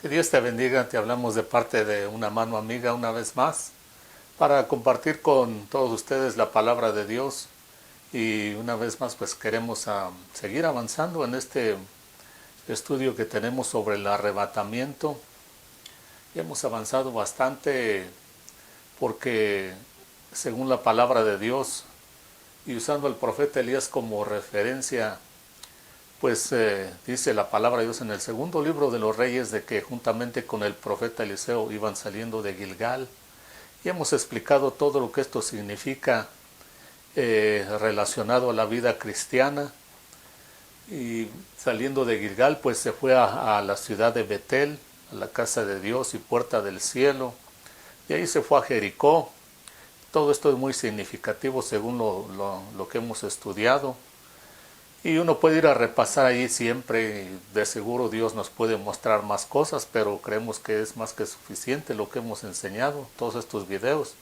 Que Dios te bendiga, te hablamos de parte de una mano amiga una vez más para compartir con todos ustedes la palabra de Dios y una vez más pues queremos seguir avanzando en este estudio que tenemos sobre el arrebatamiento. Y hemos avanzado bastante porque según la palabra de Dios y usando al profeta Elías como referencia, pues dice la palabra de Dios en el segundo libro de los Reyes de que juntamente con el profeta Eliseo iban saliendo de Gilgal y hemos explicado todo lo que esto significa relacionado a la vida cristiana. Y saliendo de Gilgal pues se fue a la ciudad de Betel, a la casa de Dios y puerta del cielo, y ahí se fue a Jericó. Todo esto es muy significativo según lo que hemos estudiado. Y uno puede ir a repasar ahí siempre, y de seguro Dios nos puede mostrar más cosas, pero creemos que es más que suficiente lo que hemos enseñado, todos estos videos.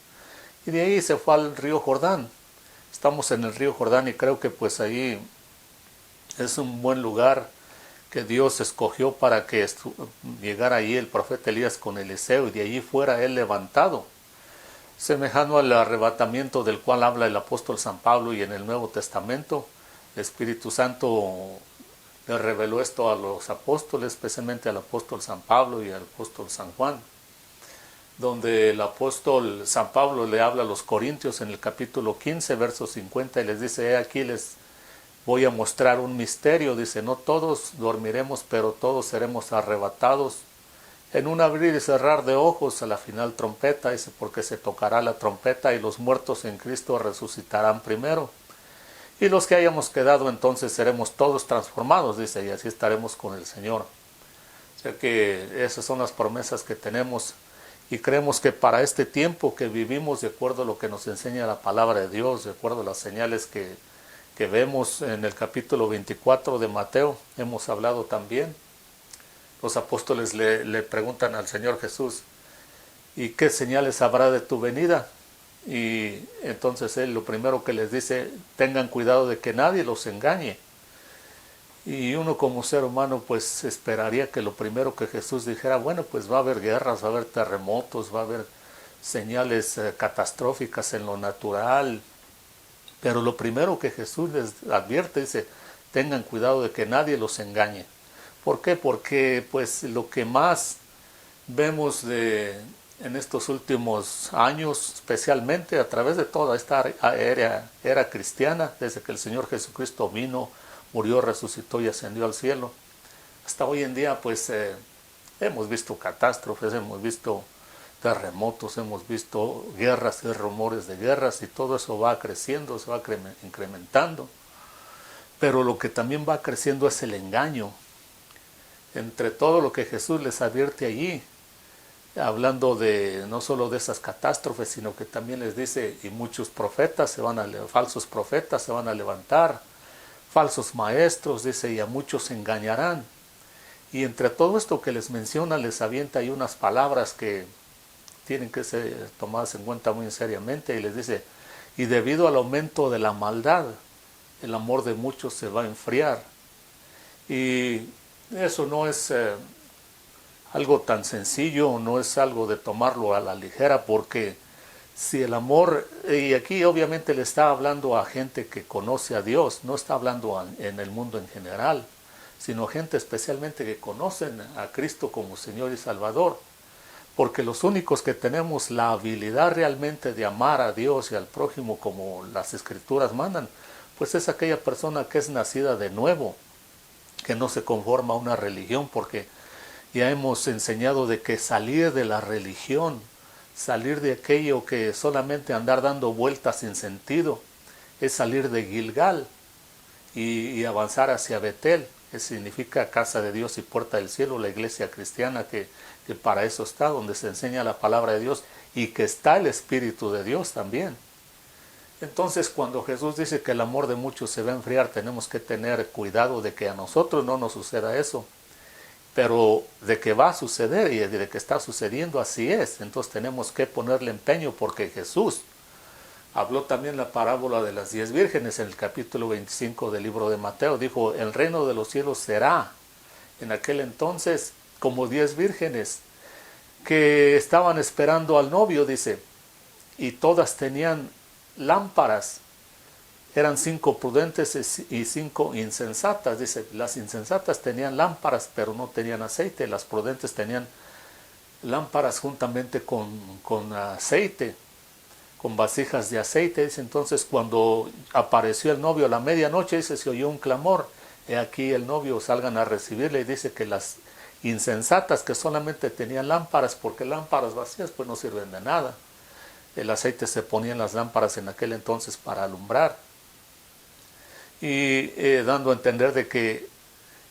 Y de ahí se fue al río Jordán. Estamos en el río Jordán y creo que pues ahí es un buen lugar que Dios escogió para que llegara ahí el profeta Elías con Eliseo y de allí fuera él levantado. Semejante al arrebatamiento del cual habla el apóstol San Pablo y en el Nuevo Testamento, el Espíritu Santo le reveló esto a los apóstoles, especialmente al apóstol San Pablo y al apóstol San Juan, donde el apóstol San Pablo le habla a los corintios en el capítulo 15, verso 50 y les dice, aquí les voy a mostrar un misterio, dice, no todos dormiremos, pero todos seremos arrebatados en un abrir y cerrar de ojos a la final trompeta, dice, porque se tocará la trompeta y los muertos en Cristo resucitarán primero. Y los que hayamos quedado entonces seremos todos transformados, dice, y así estaremos con el Señor. O sea que esas son las promesas que tenemos y creemos que para este tiempo que vivimos, de acuerdo a lo que nos enseña la palabra de Dios, de acuerdo a las señales que vemos en el capítulo 24 de Mateo, hemos hablado también. Los apóstoles le preguntan al Señor Jesús, ¿y qué señales habrá de tu venida? Y entonces él lo primero que les dice, tengan cuidado de que nadie los engañe. Y uno como ser humano pues esperaría que lo primero que Jesús dijera, bueno, pues va a haber guerras, va a haber terremotos, va a haber señales catastróficas en lo natural. Pero lo primero que Jesús les advierte, dice, tengan cuidado de que nadie los engañe. ¿Por qué? Porque pues lo que más vemos en estos últimos años, especialmente a través de toda esta era cristiana, desde que el Señor Jesucristo vino, murió, resucitó y ascendió al cielo, hasta hoy en día pues hemos visto catástrofes, hemos visto terremotos, hemos visto guerras y rumores de guerras y todo eso va creciendo, se va incrementando. Pero lo que también va creciendo es el engaño. Entre todo lo que Jesús les advierte allí, hablando de no solo de esas catástrofes, sino que también les dice, y muchos profetas falsos profetas se van a levantar, falsos maestros, dice, y a muchos se engañarán. Y entre todo esto que les menciona, les avienta ahí unas palabras que tienen que ser tomadas en cuenta muy seriamente, y les dice, y debido al aumento de la maldad, el amor de muchos se va a enfriar. Y eso no es algo tan sencillo, no es algo de tomarlo a la ligera, porque si el amor, y aquí obviamente le está hablando a gente que conoce a Dios, no está hablando en el mundo en general, sino gente especialmente que conocen a Cristo como Señor y Salvador, porque los únicos que tenemos la habilidad realmente de amar a Dios y al prójimo como las Escrituras mandan, pues es aquella persona que es nacida de nuevo, que no se conforma a una religión, porque ya hemos enseñado de que salir de la religión, salir de aquello que solamente andar dando vueltas sin sentido, es salir de Gilgal y avanzar hacia Betel, que significa casa de Dios y puerta del cielo, la iglesia cristiana que para eso está, donde se enseña la palabra de Dios y que está el Espíritu de Dios también. Entonces cuando Jesús dice que el amor de muchos se va a enfriar, tenemos que tener cuidado de que a nosotros no nos suceda eso. Pero de que va a suceder y de que está sucediendo, así es. Entonces tenemos que ponerle empeño porque Jesús habló también la parábola de las 10 vírgenes en el capítulo 25 del libro de Mateo. Dijo, el reino de los cielos será en aquel entonces como 10 vírgenes que estaban esperando al novio, dice, y todas tenían lámparas. Eran 5 prudentes y 5 insensatas. Dice, las insensatas tenían lámparas, pero no tenían aceite. Las prudentes tenían lámparas juntamente con aceite, con vasijas de aceite. Dice, entonces cuando apareció el novio a la medianoche, dice, se oyó un clamor. He aquí el novio, salgan a recibirle. Y dice que las insensatas, que solamente tenían lámparas, porque lámparas vacías pues no sirven de nada. El aceite se ponía en las lámparas en aquel entonces para alumbrar. Y dando a entender de que,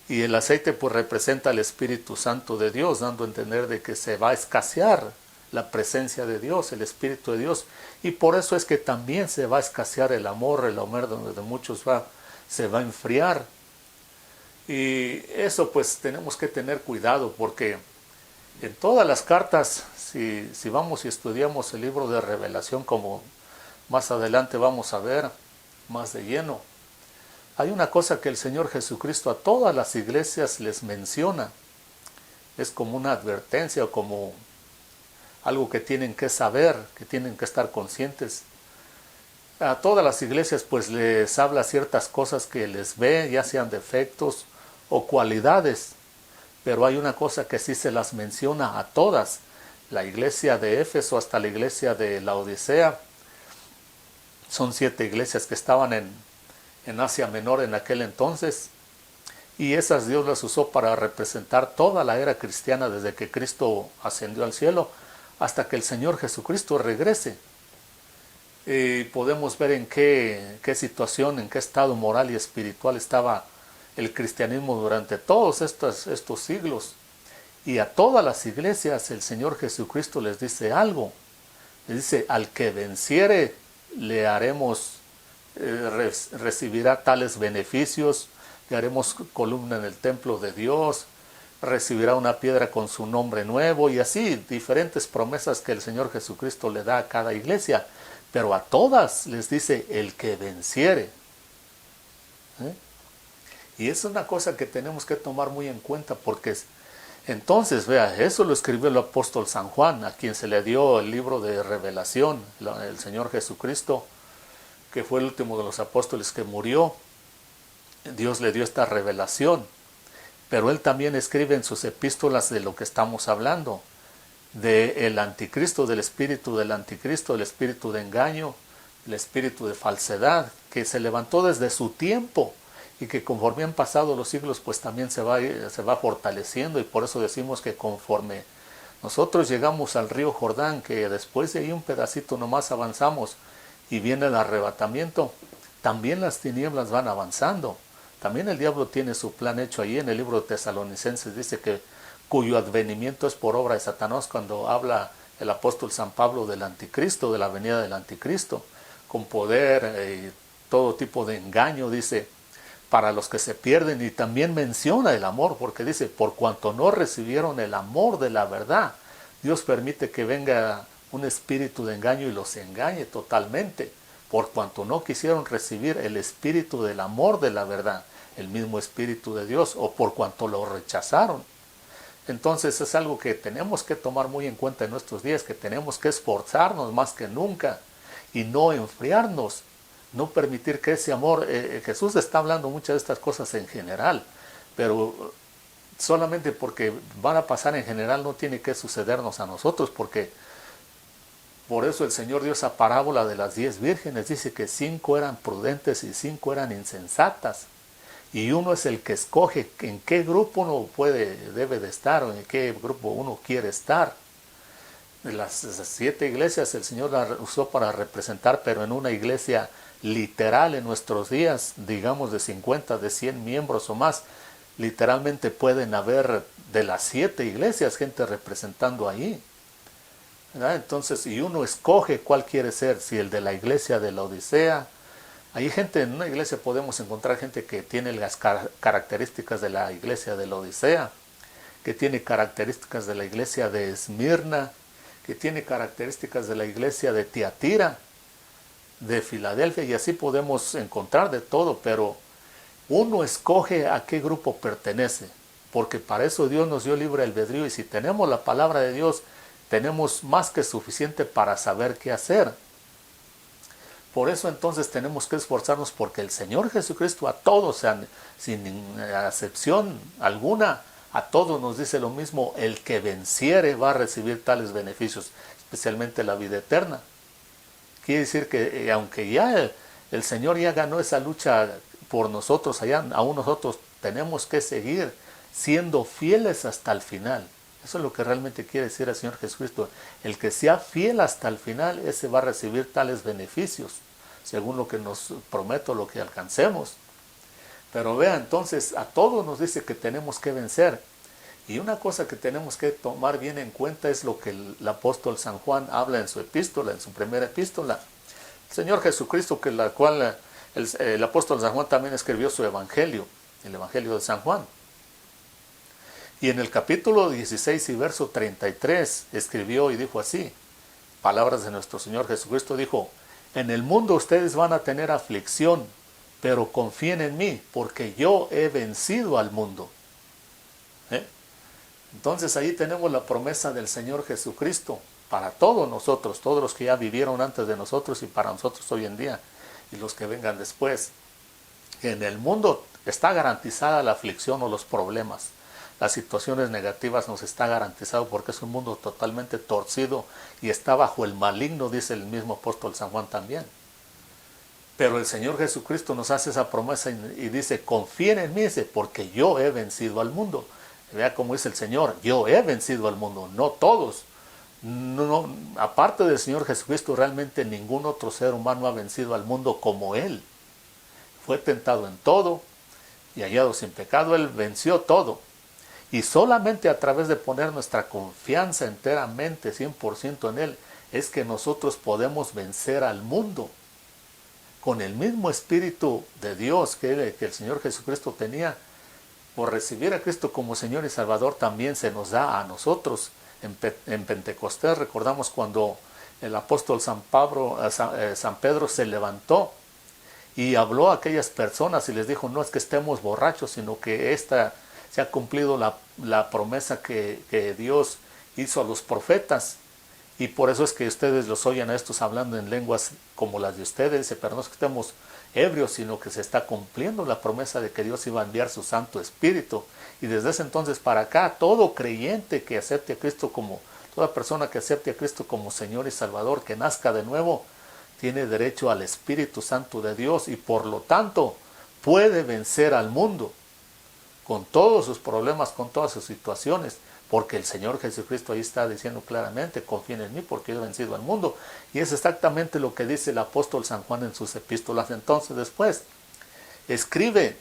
y el aceite pues representa el Espíritu Santo de Dios, dando a entender de que se va a escasear la presencia de Dios, el Espíritu de Dios, y por eso es que también se va a escasear el amor donde muchos se va a enfriar. Y eso pues tenemos que tener cuidado, porque en todas las cartas, si vamos y estudiamos el libro de Revelación, como más adelante vamos a ver más de lleno, hay una cosa que el Señor Jesucristo a todas las iglesias les menciona. Es como una advertencia o como algo que tienen que saber, que tienen que estar conscientes. A todas las iglesias pues les habla ciertas cosas que les ve, ya sean defectos o cualidades. Pero hay una cosa que sí se las menciona a todas. La iglesia de Éfeso hasta la iglesia de Laodicea. Son 7 iglesias que estaban en Asia Menor en aquel entonces, y esas Dios las usó para representar toda la era cristiana desde que Cristo ascendió al cielo hasta que el Señor Jesucristo regrese. Y podemos ver en qué situación, en qué estado moral y espiritual estaba el cristianismo durante todos estos siglos. Y a todas las iglesias el Señor Jesucristo les dice algo. Les dice, al que venciere le haremos recibirá tales beneficios, le haremos columna en el templo de Dios, recibirá una piedra con su nombre nuevo, y así diferentes promesas que el Señor Jesucristo le da a cada iglesia, pero a todas les dice el que venciere. Y es una cosa que tenemos que tomar muy en cuenta, porque entonces, vea, eso lo escribió el apóstol San Juan, a quien se le dio el libro de Revelación, el Señor Jesucristo, que fue el último de los apóstoles que murió. Dios le dio esta revelación, pero él también escribe en sus epístolas de lo que estamos hablando, del anticristo, del espíritu del anticristo, el espíritu de engaño, el espíritu de falsedad, que se levantó desde su tiempo y que conforme han pasado los siglos, pues también se va fortaleciendo, y por eso decimos que conforme nosotros llegamos al río Jordán, que después de ahí un pedacito nomás avanzamos, y viene el arrebatamiento, también las tinieblas van avanzando. También el diablo tiene su plan hecho ahí. En el libro de Tesalonicenses dice que cuyo advenimiento es por obra de Satanás, cuando habla el apóstol San Pablo del anticristo, de la venida del anticristo, con poder y todo tipo de engaño, dice, para los que se pierden. Y también menciona el amor, porque dice, por cuanto no recibieron el amor de la verdad, Dios permite que venga un espíritu de engaño y los engañe totalmente, por cuanto no quisieron recibir el espíritu del amor de la verdad, el mismo espíritu de Dios, o por cuanto lo rechazaron. Entonces es algo que tenemos que tomar muy en cuenta en nuestros días, que tenemos que esforzarnos más que nunca y no enfriarnos, no permitir que ese amor, Jesús está hablando muchas de estas cosas en general, pero solamente porque van a pasar en general no tiene que sucedernos a nosotros, porque por eso el Señor dio esa parábola de las 10 vírgenes. Dice que 5 eran prudentes y 5 eran insensatas. Y uno es el que escoge en qué grupo uno debe de estar, o en qué grupo uno quiere estar. Las 7 iglesias el Señor las usó para representar, pero en una iglesia literal en nuestros días, digamos de 50, de 100 miembros o más, literalmente pueden haber de las 7 iglesias gente representando ahí. ¿verdad? Entonces, y uno escoge cuál quiere ser, si el de la iglesia de la Odisea. Hay gente, en una iglesia podemos encontrar gente que tiene las características de la iglesia de la Odisea, que tiene características de la iglesia de Esmirna, que tiene características de la iglesia de Tiatira, de Filadelfia, y así podemos encontrar de todo, pero uno escoge a qué grupo pertenece. porque para eso Dios nos dio libre albedrío, y si tenemos la palabra de Dios, tenemos más que suficiente para saber qué hacer. Por eso entonces tenemos que esforzarnos, porque el Señor Jesucristo a todos, sin excepción alguna, a todos nos dice lo mismo: el que venciere va a recibir tales beneficios, especialmente la vida eterna. Quiere decir que aunque ya el Señor ya ganó esa lucha por nosotros allá, aún nosotros tenemos que seguir siendo fieles hasta el final. Eso es lo que realmente quiere decir el Señor Jesucristo. El que sea fiel hasta el final, ese va a recibir tales beneficios, según lo que nos promete, lo que alcancemos. Pero vea, entonces a todos nos dice que tenemos que vencer. Y una cosa que tenemos que tomar bien en cuenta es lo que el apóstol San Juan habla en su epístola, en su primera epístola. El Señor Jesucristo, que la cual el apóstol San Juan también escribió su evangelio, el evangelio de San Juan. Y en el capítulo 16 y verso 33 escribió y dijo así, palabras de nuestro Señor Jesucristo, dijo: en el mundo ustedes van a tener aflicción, pero confíen en mí, porque yo he vencido al mundo. Entonces ahí tenemos la promesa del Señor Jesucristo para todos nosotros, todos los que ya vivieron antes de nosotros y para nosotros hoy en día y los que vengan después. En el mundo está garantizada la aflicción o los problemas. Las situaciones negativas nos está garantizado, porque es un mundo totalmente torcido y está bajo el maligno, dice el mismo apóstol San Juan también. Pero el Señor Jesucristo nos hace esa promesa y dice: confíen en mí, porque yo he vencido al mundo. Vea cómo dice el Señor: yo he vencido al mundo, no todos. No, aparte del Señor Jesucristo, realmente ningún otro ser humano ha vencido al mundo como Él. Fue tentado en todo y hallado sin pecado. Él venció todo. Y solamente a través de poner nuestra confianza enteramente, 100% en Él, es que nosotros podemos vencer al mundo. Con el mismo Espíritu de Dios que el Señor Jesucristo tenía, por recibir a Cristo como Señor y Salvador, también se nos da a nosotros. En Pentecostés recordamos cuando el apóstol San Pedro se levantó y habló a aquellas personas y les dijo: no es que estemos borrachos, sino que se ha cumplido la promesa que Dios hizo a los profetas, y por eso es que ustedes los oyen a estos hablando en lenguas como las de ustedes. Dice: pero no es que estemos ebrios, sino que se está cumpliendo la promesa de que Dios iba a enviar su Santo Espíritu. Y desde ese entonces para acá, todo creyente que acepte a Cristo toda persona que acepte a Cristo como Señor y Salvador, que nazca de nuevo, tiene derecho al Espíritu Santo de Dios, y por lo tanto puede vencer al mundo con todos sus problemas, con todas sus situaciones, porque el Señor Jesucristo ahí está diciendo claramente: confíen en mí, porque yo he vencido al mundo. Y es exactamente lo que dice el apóstol San Juan en sus epístolas. Entonces después escribe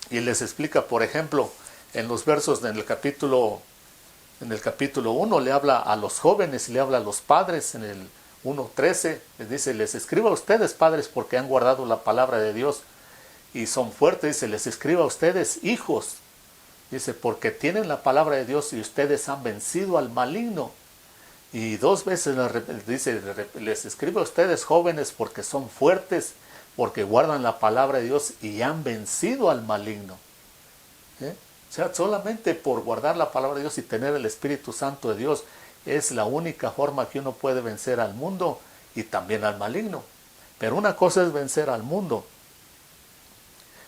y les explica, por ejemplo, en los versos en el capítulo 1 le habla a los jóvenes y le habla a los padres. En el 1:13 les dice: les escribo a ustedes, padres, porque han guardado la palabra de Dios y son fuertes. Dice: les escribo a ustedes, hijos, dice, porque tienen la palabra de Dios y ustedes han vencido al maligno. Y 2 veces dice: les escribo a ustedes, jóvenes, porque son fuertes, porque guardan la palabra de Dios y han vencido al maligno. O sea, solamente por guardar la palabra de Dios y tener el Espíritu Santo de Dios es la única forma que uno puede vencer al mundo y también al maligno. Pero una cosa es vencer al mundo,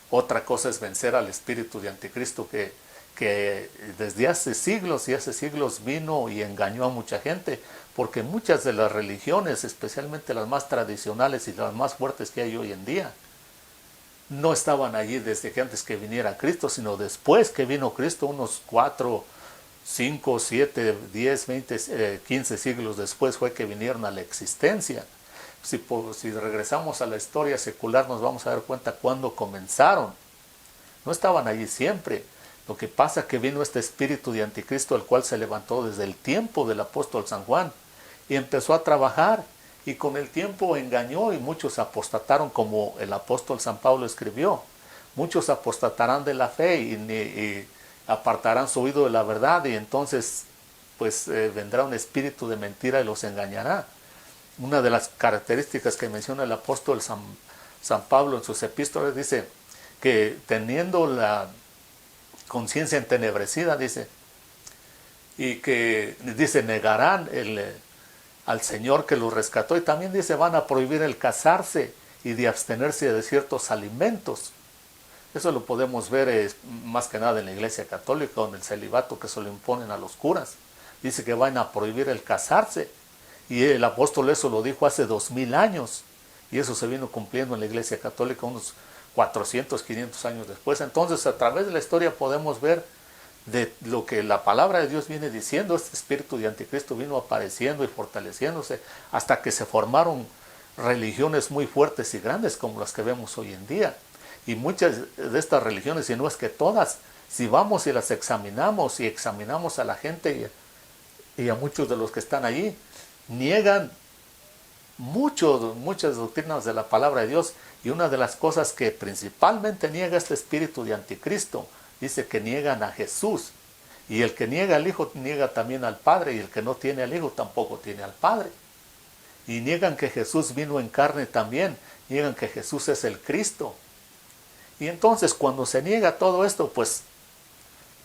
otra cosa es vencer al espíritu de anticristo, que desde hace siglos y hace siglos vino y engañó a mucha gente, porque muchas de las religiones, especialmente las más tradicionales y las más fuertes que hay hoy en día, no estaban allí desde que antes que viniera Cristo, sino después que vino Cristo, unos 4, 5, 7, 10, 20, 15 siglos después fue que vinieron a la existencia. Si regresamos a la historia secular, nos vamos a dar cuenta cuándo comenzaron. No estaban allí siempre. Lo que pasa es que vino este espíritu de anticristo, el cual se levantó desde el tiempo del apóstol San Juan y empezó a trabajar, y con el tiempo engañó y muchos apostataron, como el apóstol San Pablo escribió: muchos apostatarán de la fe y apartarán su oído de la verdad, y entonces pues vendrá un espíritu de mentira y los engañará. Una de las características que menciona el apóstol San Pablo en sus epístolas dice que teniendo conciencia entenebrecida, dice, y que dice negarán al Señor que los rescató, y también dice van a prohibir el casarse y de abstenerse de ciertos alimentos. Eso lo podemos ver más que nada en la Iglesia Católica, con el celibato que se lo imponen a los curas. Dice que van a prohibir el casarse, y el apóstol eso lo dijo hace 2000 años, y eso se vino cumpliendo en la Iglesia Católica unos 400, 500 años después. Entonces, a través de la historia podemos ver de lo que la palabra de Dios viene diciendo. Este espíritu de anticristo vino apareciendo y fortaleciéndose hasta que se formaron religiones muy fuertes y grandes como las que vemos hoy en día. Y muchas de estas religiones, si no es que todas, si vamos y las examinamos y examinamos a la gente y a muchos de los que están allí, niegan muchas doctrinas de la palabra de Dios. Y una de las cosas que principalmente niega este espíritu de anticristo, dice que niegan a Jesús. Y el que niega al Hijo niega también al Padre, y el que no tiene al Hijo tampoco tiene al Padre. Y niegan que Jesús vino en carne también, niegan que Jesús es el Cristo. Y entonces cuando se niega todo esto, pues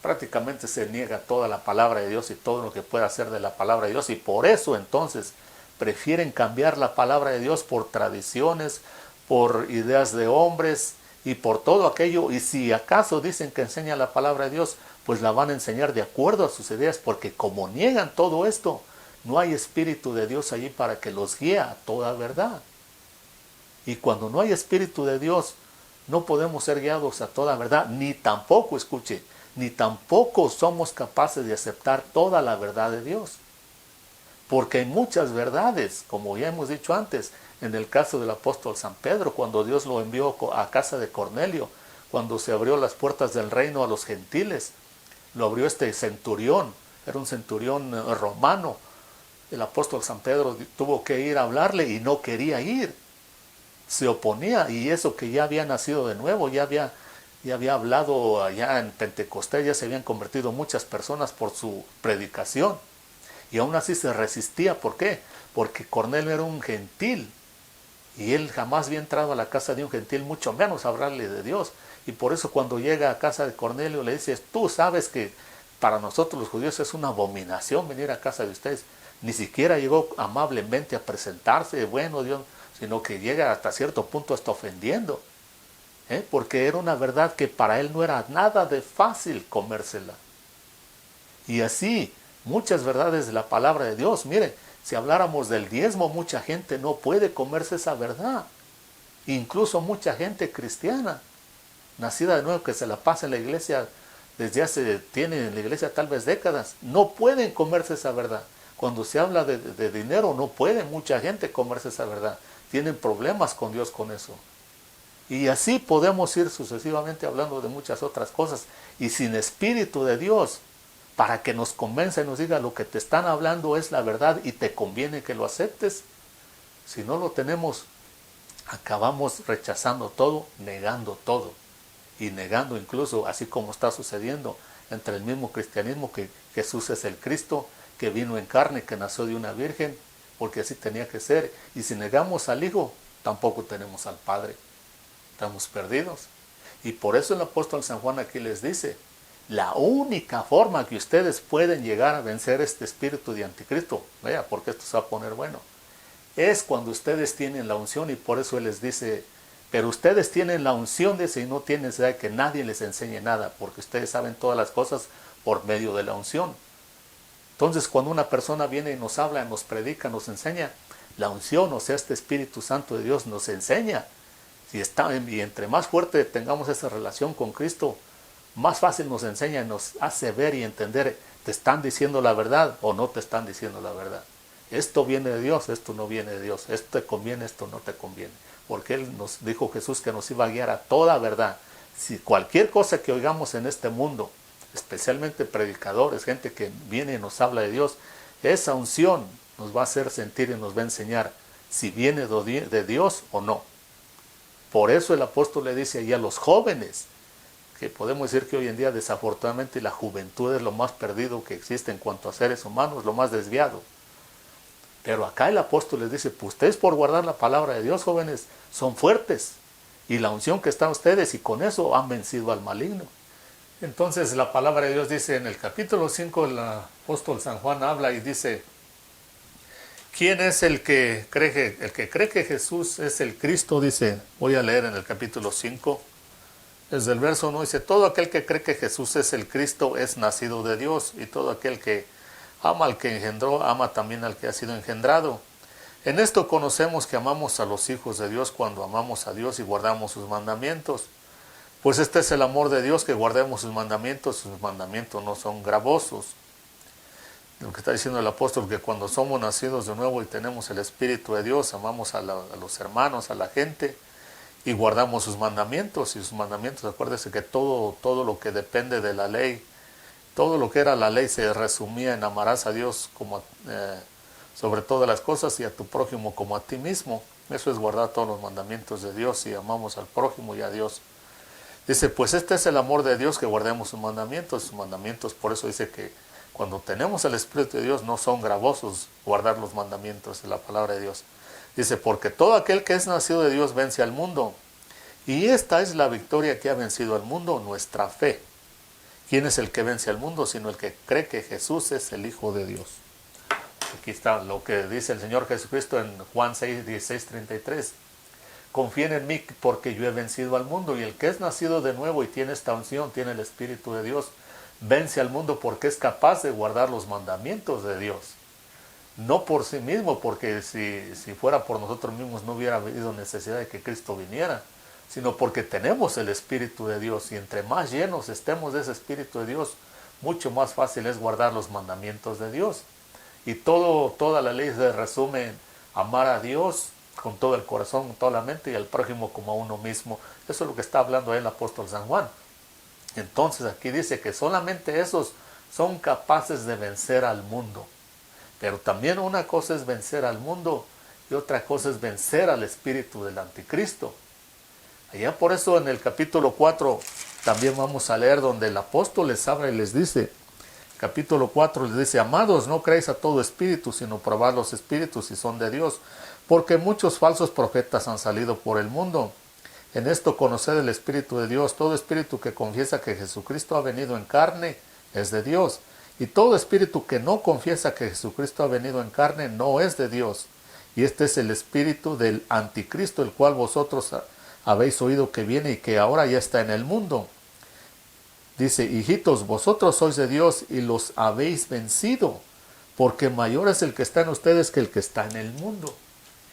prácticamente se niega toda la palabra de Dios y todo lo que pueda hacer de la palabra de Dios. Y por eso entonces prefieren cambiar la palabra de Dios por tradiciones, por ideas de hombres y por todo aquello. Y si acaso dicen que enseña la palabra de Dios, pues la van a enseñar de acuerdo a sus ideas, porque como niegan todo esto, no hay espíritu de Dios allí para que los guíe a toda verdad. Y cuando no hay espíritu de Dios, no podemos ser guiados a toda verdad, ni tampoco, escuche, ni tampoco somos capaces de aceptar toda la verdad de Dios. Porque hay muchas verdades, como ya hemos dicho antes, en el caso del apóstol San Pedro, cuando Dios lo envió a casa de Cornelio, cuando se abrió las puertas del reino a los gentiles, lo abrió este centurión, era un centurión romano. El apóstol San Pedro tuvo que ir a hablarle y no quería ir, se oponía, y eso que ya había nacido de nuevo, ya había hablado allá en Pentecostés, ya se habían convertido muchas personas por su predicación, y aún así se resistía. ¿Por qué? Porque Cornelio era un gentil, y él jamás había entrado a la casa de un gentil, mucho menos a hablarle de Dios. Y por eso cuando llega a casa de Cornelio le dice, tú sabes que para nosotros los judíos es una abominación venir a casa de ustedes. Ni siquiera llegó amablemente a presentarse, bueno Dios, sino que llega hasta cierto punto hasta ofendiendo, porque era una verdad que para él no era nada de fácil comérsela. Y así, muchas verdades de la palabra de Dios. Mire, si habláramos del diezmo, mucha gente no puede comerse esa verdad. Incluso mucha gente cristiana, nacida de nuevo, que se la pasa en la iglesia tiene en la iglesia tal vez décadas, no pueden comerse esa verdad. Cuando se habla de dinero, no puede mucha gente comerse esa verdad. Tienen problemas con Dios con eso. Y así podemos ir sucesivamente hablando de muchas otras cosas. Y sin espíritu de Dios, para que nos convenza y nos diga lo que te están hablando es la verdad y te conviene que lo aceptes, si no lo tenemos, acabamos rechazando todo, negando todo. Y negando incluso, así como está sucediendo entre el mismo cristianismo, que Jesús es el Cristo, que vino en carne, que nació de una virgen, porque así tenía que ser. Y si negamos al Hijo, tampoco tenemos al Padre. Estamos perdidos. Y por eso el apóstol San Juan aquí les dice, la única forma que ustedes pueden llegar a vencer este espíritu de anticristo, vea, porque esto se va a poner bueno, es cuando ustedes tienen la unción. Y por eso él les dice, pero ustedes tienen la unción, dice, y no tienen necesidad de que nadie les enseñe nada, porque ustedes saben todas las cosas por medio de la unción. Entonces, cuando una persona viene y nos habla, nos predica, nos enseña, la unción, o sea, este Espíritu Santo de Dios nos enseña. Y entre más fuerte tengamos esa relación con Cristo, más fácil nos enseña y nos hace ver y entender, te están diciendo la verdad o no te están diciendo la verdad. Esto viene de Dios, esto no viene de Dios, esto te conviene, esto no te conviene. Porque Él nos dijo, Jesús, que nos iba a guiar a toda verdad. Si cualquier cosa que oigamos en este mundo, especialmente predicadores, gente que viene y nos habla de Dios, esa unción nos va a hacer sentir y nos va a enseñar si viene de Dios o no. Por eso el apóstol le dice ahí a los jóvenes, que podemos decir que hoy en día desafortunadamente la juventud es lo más perdido que existe en cuanto a seres humanos, lo más desviado. Pero acá el apóstol les dice, pues ustedes por guardar la palabra de Dios, jóvenes, son fuertes. Y la unción que está en ustedes, y con eso han vencido al maligno. Entonces la palabra de Dios dice en el capítulo 5, el apóstol San Juan habla y dice, ¿quién es el que cree que Jesús es el Cristo? Dice, voy a leer en el capítulo 5, desde el verso 1, dice, todo aquel que cree que Jesús es el Cristo es nacido de Dios, y todo aquel que ama al que engendró, ama también al que ha sido engendrado. En esto conocemos que amamos a los hijos de Dios cuando amamos a Dios y guardamos sus mandamientos. Pues este es el amor de Dios, que guardemos sus mandamientos no son gravosos. Lo que está diciendo el apóstol, que cuando somos nacidos de nuevo y tenemos el Espíritu de Dios, amamos a los hermanos, a la gente, y guardamos sus mandamientos. Y sus mandamientos, acuérdese que todo lo que depende de la ley, todo lo que era la ley se resumía en amarás a Dios como sobre todas las cosas y a tu prójimo como a ti mismo. Eso es guardar todos los mandamientos de Dios, y amamos al prójimo y a Dios. Dice, pues este es el amor de Dios, que guardemos sus mandamientos. Sus mandamientos, por eso dice que cuando tenemos el Espíritu de Dios no son gravosos guardar los mandamientos de la palabra de Dios. Dice, porque todo aquel que es nacido de Dios vence al mundo. Y esta es la victoria que ha vencido al mundo, nuestra fe. ¿Quién es el que vence al mundo? Sino el que cree que Jesús es el Hijo de Dios. Aquí está lo que dice el Señor Jesucristo en Juan 6, 16, 33. Confíen en mí porque yo he vencido al mundo, y el que es nacido de nuevo y tiene esta unción, tiene el Espíritu de Dios, vence al mundo porque es capaz de guardar los mandamientos de Dios. No por sí mismo, porque si fuera por nosotros mismos no hubiera habido necesidad de que Cristo viniera, sino porque tenemos el Espíritu de Dios, y entre más llenos estemos de ese Espíritu de Dios, mucho más fácil es guardar los mandamientos de Dios. Y toda la ley se resume en amar a Dios con todo el corazón, con toda la mente, y al prójimo como a uno mismo. Eso es lo que está hablando ahí el apóstol San Juan. Entonces aquí dice que solamente esos son capaces de vencer al mundo. Pero también una cosa es vencer al mundo y otra cosa es vencer al espíritu del anticristo. Allá por eso en el capítulo 4 también vamos a leer donde el apóstol les habla y les dice, capítulo 4 les dice, amados, no creáis a todo espíritu, sino probad los espíritus si son de Dios, porque muchos falsos profetas han salido por el mundo. En esto conoced el Espíritu de Dios. Todo espíritu que confiesa que Jesucristo ha venido en carne es de Dios. Y todo espíritu que no confiesa que Jesucristo ha venido en carne no es de Dios. Y este es el espíritu del anticristo, el cual vosotros habéis oído que viene y que ahora ya está en el mundo. Dice, hijitos, vosotros sois de Dios y los habéis vencido, porque mayor es el que está en ustedes que el que está en el mundo.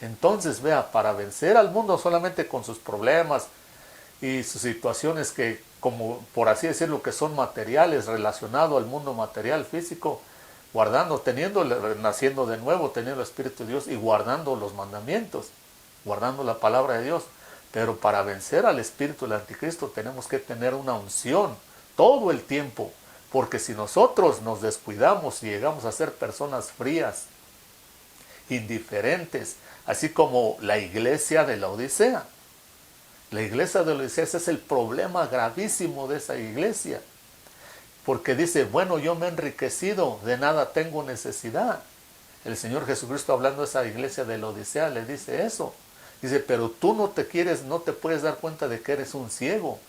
Entonces, vea, para vencer al mundo solamente con sus problemas y sus situaciones que, como por así decirlo, que son materiales, relacionado al mundo material, físico, naciendo de nuevo, teniendo el Espíritu de Dios y guardando los mandamientos, guardando la palabra de Dios. Pero para vencer al espíritu del anticristo tenemos que tener una unción todo el tiempo, porque si nosotros nos descuidamos y llegamos a ser personas frías, indiferentes, así como la iglesia de la Odisea. La iglesia de la Odisea, ese es el problema gravísimo de esa iglesia. Porque dice, bueno, yo me he enriquecido, de nada tengo necesidad. El Señor Jesucristo, hablando de esa iglesia de la Odisea, le dice eso. Dice, pero tú no te puedes dar cuenta de que eres un ciego,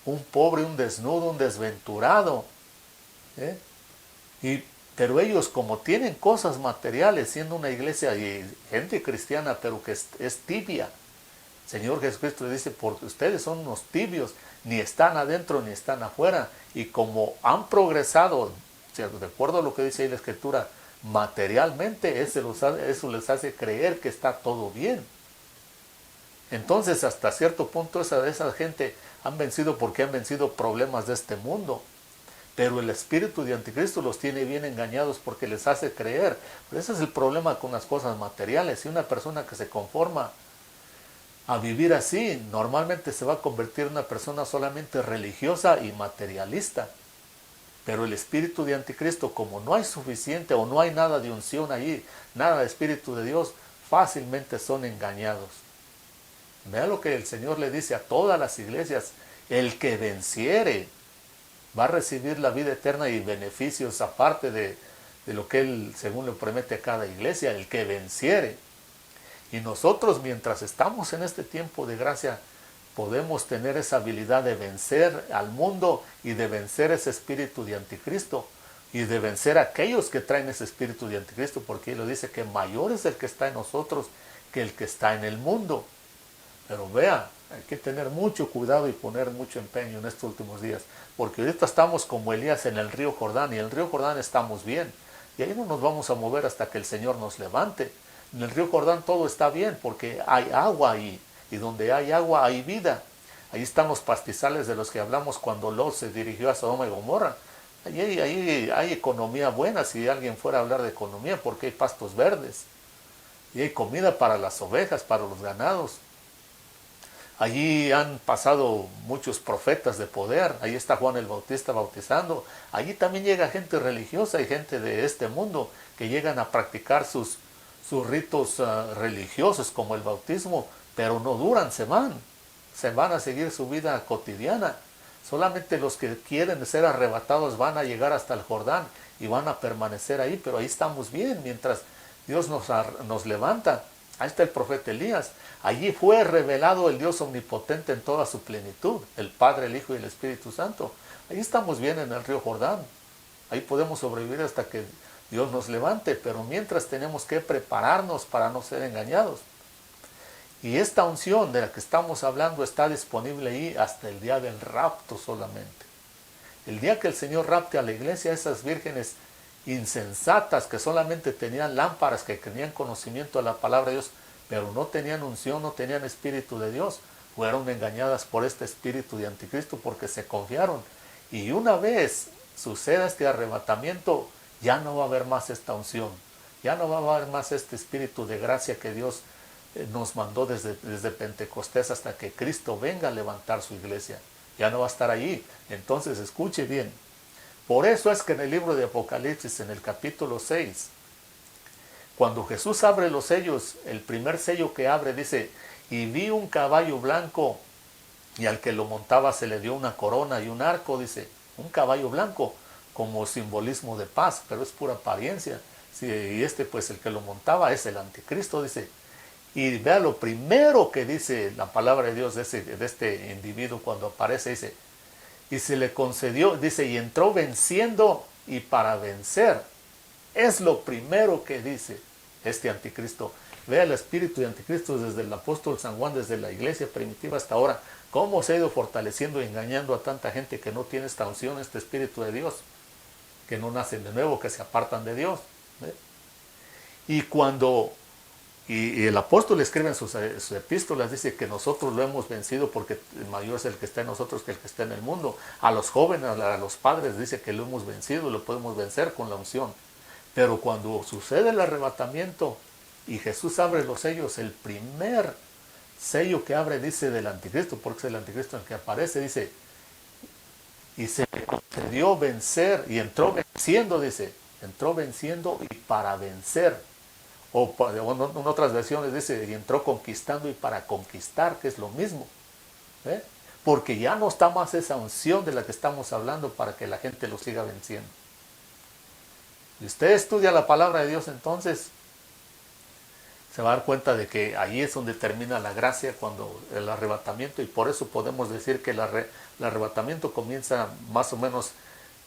un pobre, un desnudo, un desventurado. Pero ellos, como tienen cosas materiales, siendo una iglesia y gente cristiana, pero que es tibia, Señor Jesucristo le dice, porque ustedes son unos tibios, ni están adentro ni están afuera, y como han progresado, de acuerdo a lo que dice ahí la Escritura, materialmente, eso les hace creer que está todo bien. Entonces, hasta cierto punto, esa gente han vencido porque han vencido problemas de este mundo. Pero el espíritu de anticristo los tiene bien engañados porque les hace creer. Pero ese es el problema con las cosas materiales. Si una persona que se conforma a vivir así, normalmente se va a convertir en una persona solamente religiosa y materialista. Pero el espíritu de anticristo, como no hay suficiente o no hay nada de unción allí, nada de espíritu de Dios, fácilmente son engañados. Vea lo que el Señor le dice a todas las iglesias: el que venciere va a recibir la vida eterna y beneficios aparte de lo que Él, según le promete a cada iglesia, el que venciere. Y nosotros, mientras estamos en este tiempo de gracia, podemos tener esa habilidad de vencer al mundo y de vencer ese espíritu de anticristo y de vencer a aquellos que traen ese espíritu de anticristo, porque él lo dice que mayor es el que está en nosotros que el que está en el mundo. Pero vea, hay que tener mucho cuidado y poner mucho empeño en estos últimos días, porque ahorita estamos como Elías en el río Jordán, y en el río Jordán estamos bien, y ahí no nos vamos a mover hasta que el Señor nos levante. En el río Jordán todo está bien, porque hay agua ahí, y donde hay agua hay vida. Ahí están los pastizales de los que hablamos cuando Lot se dirigió a Sodoma y Gomorra. Ahí hay economía buena, si alguien fuera a hablar de economía, porque hay pastos verdes, y hay comida para las ovejas, para los ganados. Allí han pasado muchos profetas de poder. Ahí está Juan el Bautista bautizando. Allí también llega gente religiosa y gente de este mundo que llegan a practicar sus ritos religiosos como el bautismo, pero no duran, se van a seguir su vida cotidiana. Solamente los que quieren ser arrebatados van a llegar hasta el Jordán y van a permanecer ahí, pero ahí estamos bien mientras Dios nos levanta. Ahí está el profeta Elías. Allí fue revelado el Dios omnipotente en toda su plenitud, el Padre, el Hijo y el Espíritu Santo. Ahí estamos bien en el río Jordán. Ahí podemos sobrevivir hasta que Dios nos levante, pero mientras tenemos que prepararnos para no ser engañados. Y esta unción de la que estamos hablando está disponible ahí hasta el día del rapto solamente. El día que el Señor rapte a la iglesia, esas vírgenes insensatas que solamente tenían lámparas, que tenían conocimiento de la palabra de Dios, pero no tenían unción, no tenían espíritu de Dios, fueron engañadas por este espíritu de anticristo porque se confiaron. Y una vez suceda este arrebatamiento, ya no va a haber más esta unción, ya no va a haber más este espíritu de gracia que Dios nos mandó desde Pentecostés hasta que Cristo venga a levantar su iglesia. Ya no va a estar allí. Entonces escuche bien. Por eso es que en el libro de Apocalipsis, en el capítulo 6, cuando Jesús abre los sellos, el primer sello que abre dice: y vi un caballo blanco, y al que lo montaba se le dio una corona y un arco. Dice, un caballo blanco como simbolismo de paz, pero es pura apariencia. Sí, y pues el que lo montaba es el anticristo, dice. Y vea lo primero que dice la palabra de Dios de este individuo cuando aparece, dice: y se le concedió, dice, y entró venciendo y para vencer. Es lo primero que dice este anticristo. Vea el espíritu de anticristo desde el apóstol San Juan, desde la iglesia primitiva hasta ahora, cómo se ha ido fortaleciendo y engañando a tanta gente que no tiene esta unción, este espíritu de Dios, que no nacen de nuevo, que se apartan de Dios. Y cuando y el apóstol escribe en sus epístolas, dice que nosotros lo hemos vencido porque mayor es el que está en nosotros que el que está en el mundo. A los jóvenes, a los padres, dice que lo hemos vencido y lo podemos vencer con la unción. Pero cuando sucede el arrebatamiento y Jesús abre los sellos, el primer sello que abre, dice, del anticristo, porque es el anticristo en el que aparece, dice, y se le concedió vencer, y entró venciendo, dice, entró venciendo y para vencer. O en otras versiones dice, y entró conquistando y para conquistar, que es lo mismo. Porque ya no está más esa unción de la que estamos hablando para que la gente lo siga venciendo. Si usted estudia la palabra de Dios, entonces se va a dar cuenta de que ahí es donde termina la gracia, cuando el arrebatamiento, y por eso podemos decir que el arrebatamiento comienza más o menos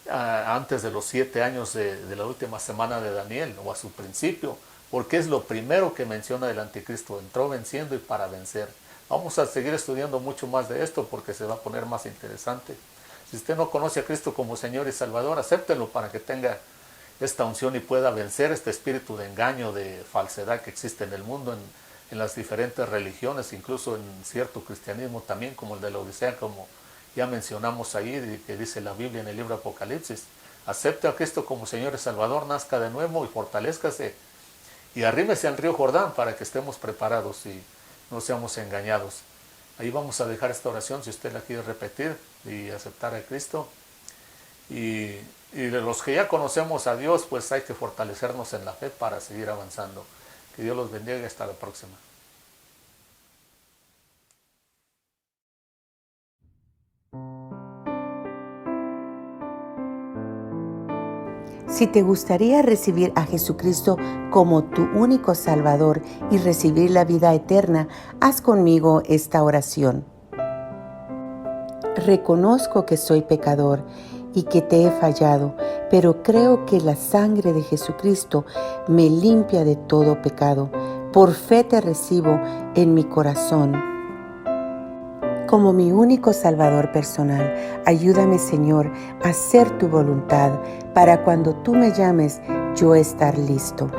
antes de los 7 años de la última semana de Daniel, o a su principio, porque es lo primero que menciona el anticristo: entró venciendo y para vencer. Vamos a seguir estudiando mucho más de esto porque se va a poner más interesante. Si usted no conoce a Cristo como Señor y Salvador, acéptelo para que tenga esta unción y pueda vencer este espíritu de engaño, de falsedad que existe en el mundo, en las diferentes religiones, incluso en cierto cristianismo también, como el de la Odisea, como ya mencionamos ahí, que dice la Biblia en el libro de Apocalipsis. Acepte a Cristo como Señor y Salvador, nazca de nuevo y fortalézcase. Y arrímese al río Jordán para que estemos preparados y no seamos engañados. Ahí vamos a dejar esta oración si usted la quiere repetir y aceptar a Cristo. Y de los que ya conocemos a Dios, pues hay que fortalecernos en la fe para seguir avanzando. Que Dios los bendiga y hasta la próxima. Si te gustaría recibir a Jesucristo como tu único Salvador y recibir la vida eterna, haz conmigo esta oración. Reconozco que soy pecador y que te he fallado, pero creo que la sangre de Jesucristo me limpia de todo pecado. Por fe te recibo en mi corazón como mi único Salvador personal. Ayúdame, Señor, a hacer tu voluntad para cuando tú me llames, yo estar listo.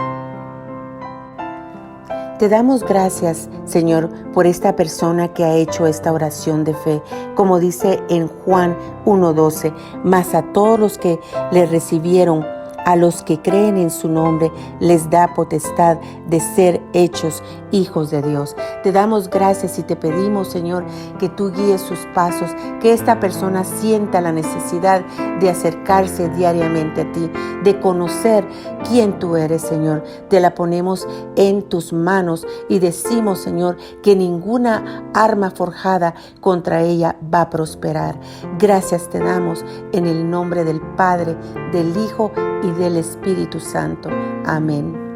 Te damos gracias, Señor, por esta persona que ha hecho esta oración de fe, como dice en Juan 1:12, mas a todos los que le recibieron, a los que creen en su nombre, les da potestad de ser hechos hijos de Dios. Te damos gracias y te pedimos, Señor, que tú guíes sus pasos, que esta persona sienta la necesidad de acercarse diariamente a ti, de conocer quién tú eres, Señor. Te la ponemos en tus manos y decimos, Señor, que ninguna arma forjada contra ella va a prosperar. Gracias te damos en el nombre del Padre, del Hijo y del Espíritu Santo. Amén.